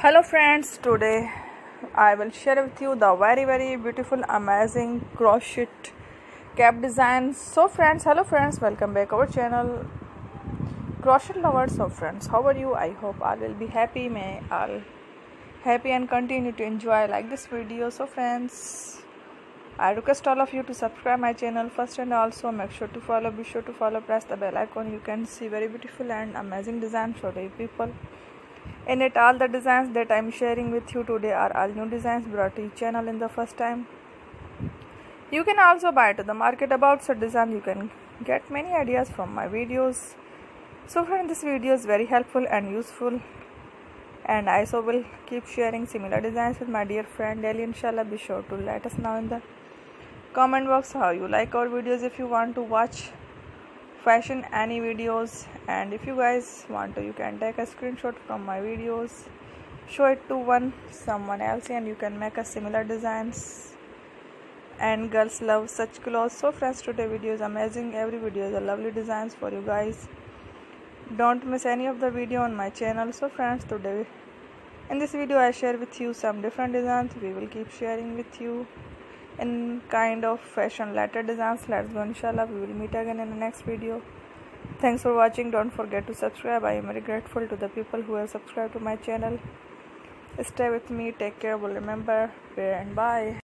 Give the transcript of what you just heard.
Hello friends, today I will share with you the very beautiful amazing crochet cap design. So friends, hello friends, welcome back our channel crochet lovers. So friends, how are you? I hope all will be happy. May all happy and continue to enjoy like this video. So friends, I request all of you to subscribe my channel first, and also make sure to follow, be sure to follow, press the bell icon. You can see very beautiful and amazing designs for you people. In it, all the designs that I am sharing with you today are all new designs brought to your channel in the first time. You can also buy to the market about such design. You can get many ideas from my videos. So friends, this video is very helpful and useful, and I so will keep sharing similar designs with my dear friend daily. Inshallah, be sure to let us know in the comment box how you like our videos. If you want to watch fashion any videos, and if you guys want to, you can take a screenshot from my videos, show it to someone else, and you can make a similar designs. And girls love such clothes. So friends, today video is amazing. Every video is a lovely designs for you guys. Don't miss any of the video on my channel. So friends, today in this video I share with you some different designs. We will keep sharing with you in kind of fashion letter designs. Let's go, inshallah. We will meet again in the next video. Thanks for watching. Don't forget to subscribe. I am very grateful to the people who have subscribed to my channel. Stay with me. Take care. Will remember. Bye and bye.